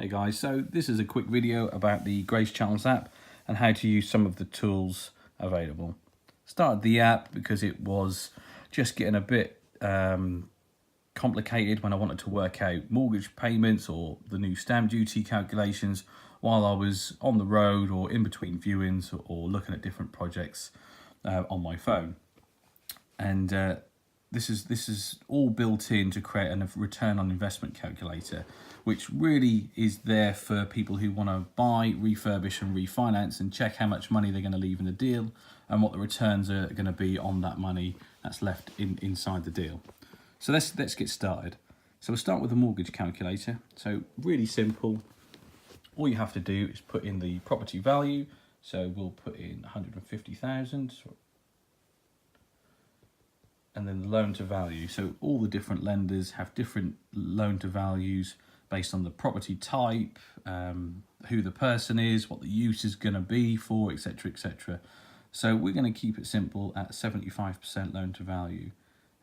Hey guys, so this is a quick video about the Grace Charle app and how to use some of the tools available. Started the app because it was just getting a bit complicated when I wanted to work out mortgage payments or the new stamp duty calculations while I was on the road or in between viewings or looking at different projects on my phone. And this is all built in to create a return on investment calculator, which really is there for people who want to buy, refurbish and refinance and check how much money they're going to leave in the deal and what the returns are going to be on that money that's left inside the deal. So let's get started. So we'll start with the mortgage calculator. So really simple. All you have to do is put in the property value. So we'll put in 150,000. And then the loan to value. So all the different lenders have different loan to values based on the property type, who the person is, what the use is going to be for, etc, etc. So we're going to keep it simple at 75% loan to value,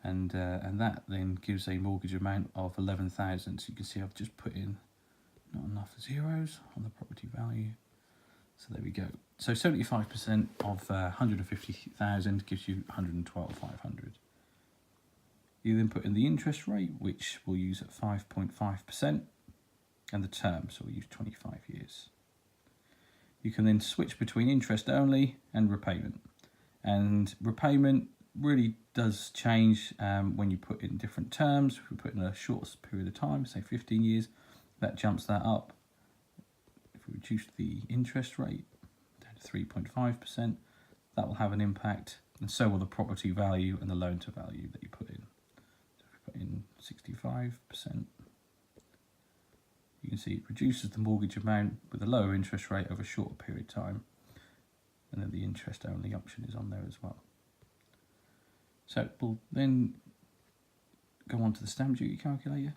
and that then gives a mortgage amount of 11,000. So you can see I've just put in not enough zeros on the property value. So there we go. So 75% of 150,000 gives you 112,500. You then put in the interest rate, which we'll use at 5.5%, and the term, so we'll use 25 years. You can then switch between interest only and repayment. And repayment really does change when you put in different terms. If we put in a short period of time, say 15 years, that jumps that up. If we reduce the interest rate down to 3.5%, that will have an impact, and so will the property value and the loan to value that you put in. In 65%, you can see it reduces the mortgage amount with a lower interest rate over a shorter period of time, and then the interest only option is on there as well. So we'll then go on to the stamp duty calculator.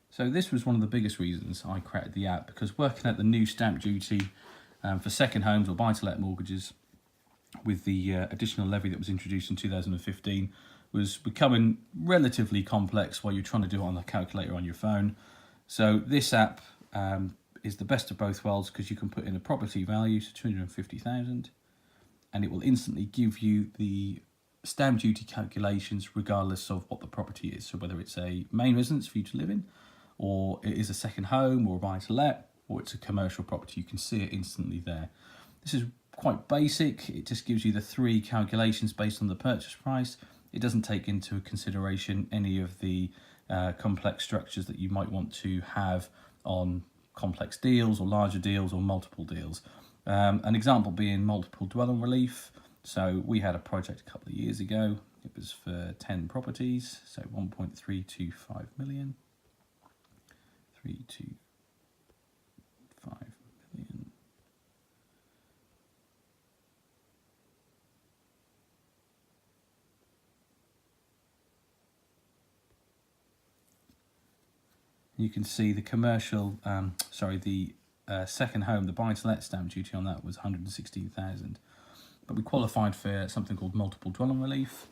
So this was one of the biggest reasons I created the app, because working out the new stamp duty for second homes or buy-to-let mortgages with the additional levy that was introduced in 2015 was becoming relatively complex while you're trying to do it on the calculator on your phone. So this app is the best of both worlds, because you can put in a property value, so 250,000, and it will instantly give you the stamp duty calculations regardless of what the property is. So whether it's a main residence for you to live in, or it is a second home or a buy-to-let, or it's a commercial property, you can see it instantly there. This is quite basic. It just gives you the three calculations based on the purchase price. It doesn't take into consideration any of the complex structures that you might want to have on complex deals or larger deals or multiple deals. An example being multiple dwelling relief. So we had a project a couple of years ago. It was for 10 properties, so 1.325 million. 325 million. You can see the commercial, the second home, the buy-to-let stamp duty on that was 116,000. But we qualified for something called multiple dwelling relief,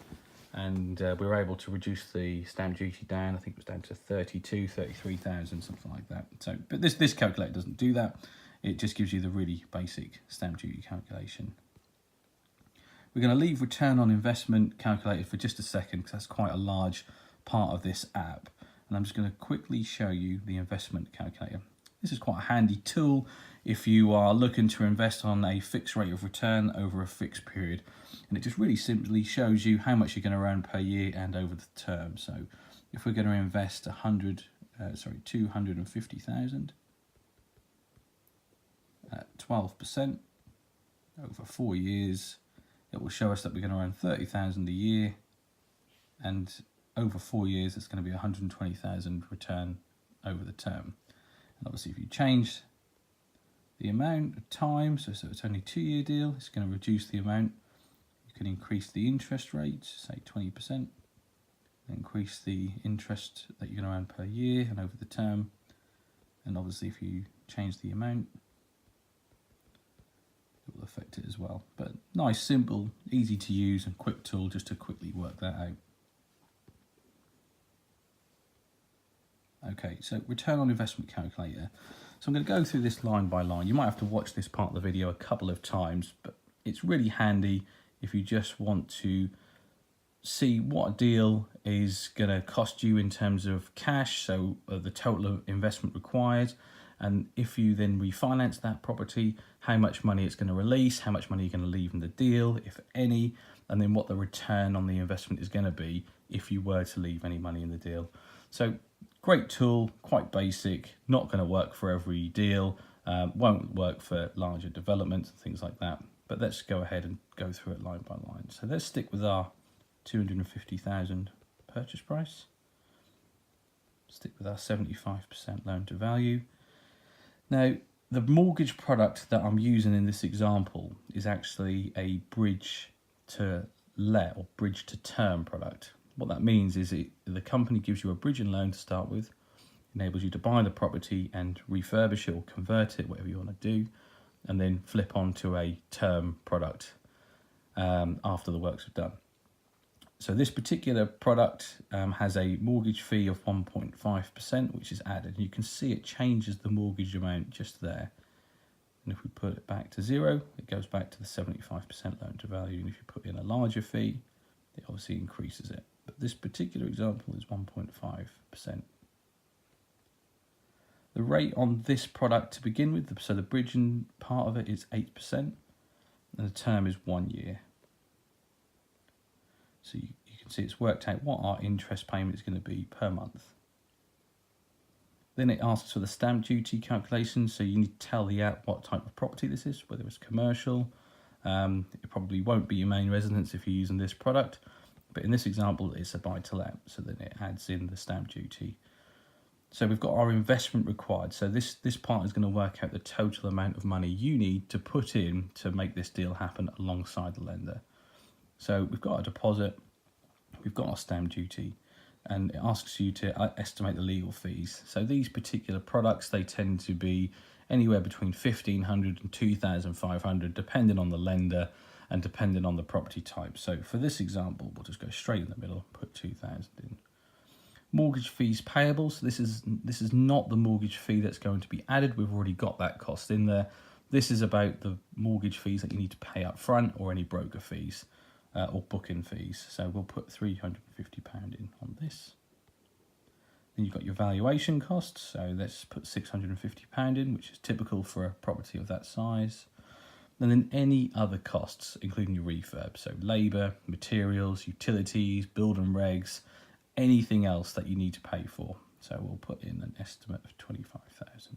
and we were able to reduce the stamp duty down. I think it was down to 33,000, something like that. So, but this calculator doesn't do that. It just gives you the really basic stamp duty calculation. We're going to leave return on investment calculated for just a second, because that's quite a large part of this app. And I'm just going to quickly show you the investment calculator. This is quite a handy tool if you are looking to invest on a fixed rate of return over a fixed period. And it just really simply shows you how much you're going to earn per year and over the term. So if we're going to invest 250,000 at 12% over 4 years, it will show us that we're going to earn 30,000 a year, and over 4 years, it's going to be 120,000 return over the term. And obviously, if you change the amount of time, so it's only a 2-year deal, it's going to reduce the amount. You can increase the interest rate, say 20%, increase the interest that you're going to earn per year and over the term. And obviously, if you change the amount, it will affect it as well. But nice, simple, easy to use and quick tool just to quickly work that out. Okay, so return on investment calculator. So I'm going to go through this line by line. You might have to watch this part of the video a couple of times, but it's really handy if you just want to see what a deal is going to cost you in terms of cash, so the total investment required, and if you then refinance that property, how much money it's going to release, how much money you're going to leave in the deal, if any, and then what the return on the investment is going to be if you were to leave any money in the deal. So great tool, quite basic, not going to work for every deal, won't work for larger developments and things like that, but let's go ahead and go through it line by line. So let's stick with our 250,000 purchase price. Stick with our 75% loan to value. Now, the mortgage product that I'm using in this example is actually a bridge to let or bridge to term product. What that means is the company gives you a bridging loan to start with, enables you to buy the property and refurbish it or convert it, whatever you want to do, and then flip on to a term product after the works are done. So this particular product has a mortgage fee of 1.5%, which is added. You can see it changes the mortgage amount just there. And if we put it back to 0, it goes back to the 75% loan to value. And if you put in a larger fee, it obviously increases it. But this particular example is 1.5%. The rate on this product to begin with, so the bridging part of it is 8%, and the term is 1 year. So you can see it's worked out what our interest payment is going to be per month. Then it asks for the stamp duty calculation, so you need to tell the app what type of property this is, whether it's commercial. It probably won't be your main residence if you're using this product, but in this example it's a buy-to-let, so then it adds in the stamp duty. So we've got our investment required, so this part is going to work out the total amount of money you need to put in to make this deal happen alongside the lender. So we've got a deposit, we've got our stamp duty, and it asks you to estimate the legal fees. So these particular products, they tend to be anywhere between $1,500 and $2,500, depending on the lender and depending on the property type. So for this example, we'll just go straight in the middle, put 2,000 in. Mortgage fees payable. So this is not the mortgage fee that's going to be added. We've already got that cost in there. This is about the mortgage fees that you need to pay up front or any broker fees. Or booking fees. So we'll put £350 in on this. Then you've got your valuation costs, so let's put £650 in, which is typical for a property of that size. And then any other costs, including your refurb, so labour, materials, utilities, building regs, anything else that you need to pay for. So we'll put in an estimate of 25,000.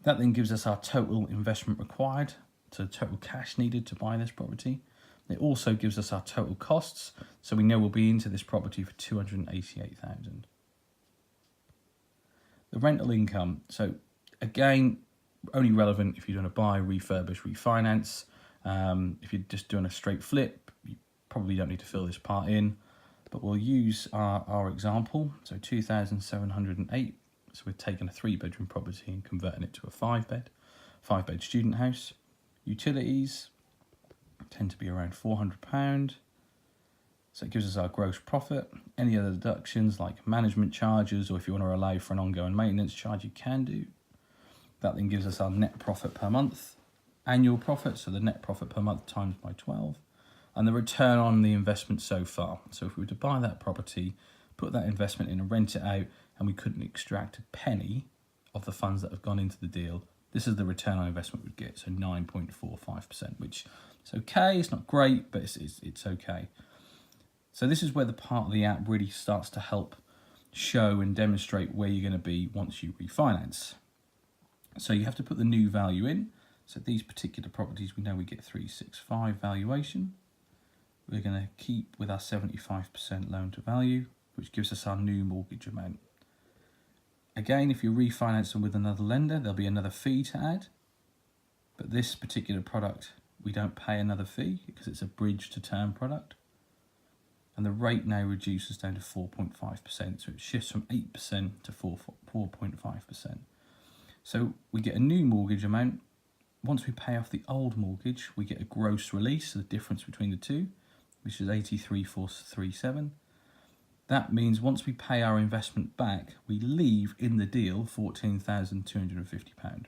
That then gives us our total investment required, so total cash needed to buy this property. It also gives us our total costs, so we know we'll be into this property for 288,000. The rental income, so again, only relevant if you're doing a buy, refurbish, refinance. If you're just doing a straight flip, you probably don't need to fill this part in, but we'll use our example. So 2,708. So we're taking a 3-bedroom property and converting it to a 5-bed student house. Utilities tend to be around £400. So it gives us our gross profit. Any other deductions like management charges, or if you want to allow for an ongoing maintenance charge, you can do. That then gives us our net profit per month, annual profit, so the net profit per month times by 12, and the return on the investment so far. So if we were to buy that property, put that investment in and rent it out, and we couldn't extract a penny of the funds that have gone into the deal, this is the return on investment we'd get, so 9.45%, which is okay. It's not great, but it's okay. So this is where the part of the app really starts to help show and demonstrate where you're going to be once you refinance. So you have to put the new value in. So these particular properties, we know we get 365 valuation. We're going to keep with our 75% loan to value, which gives us our new mortgage amount. Again, if you refinance them with another lender, there'll be another fee to add. But this particular product, we don't pay another fee because it's a bridge to term product. And the rate now reduces down to 4.5%. So it shifts from 8% to 4.5%. So we get a new mortgage amount. Once we pay off the old mortgage, we get a gross release, so the difference between the two, which is 83,437. That means once we pay our investment back, we leave in the deal £14,250.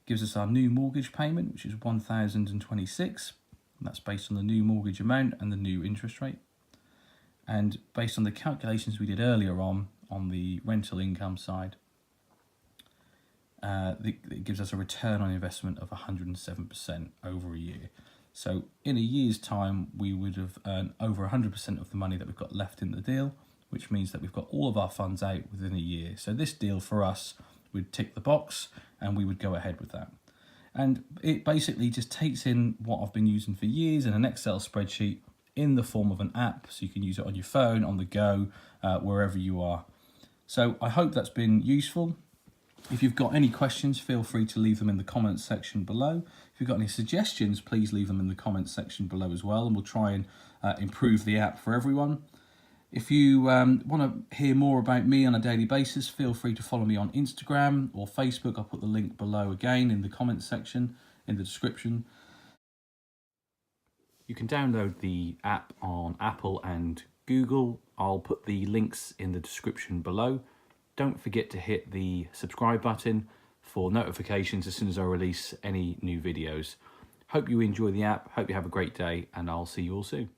Gives us our new mortgage payment, which is £1,026. That's based on the new mortgage amount and the new interest rate. And based on the calculations we did earlier on the rental income side, it gives us a return on investment of 107% over a year. So in a year's time, we would have earned over 100% of the money that we've got left in the deal, which means that we've got all of our funds out within a year. So this deal for us would tick the box and we would go ahead with that. And it basically just takes in what I've been using for years in an Excel spreadsheet in the form of an app, so you can use it on your phone, on the go, wherever you are. So I hope that's been useful. If you've got any questions, feel free to leave them in the comments section below. If you've got any suggestions, please leave them in the comments section below as well, and we'll try and improve the app for everyone. If you want to hear more about me on a daily basis, feel free to follow me on Instagram or Facebook. I'll put the link below again in the comments section, in the description. You can download the app on Apple and Google. I'll put the links in the description below. Don't forget to hit the subscribe button for notifications as soon as I release any new videos. Hope you enjoy the app, hope you have a great day, and I'll see you all soon.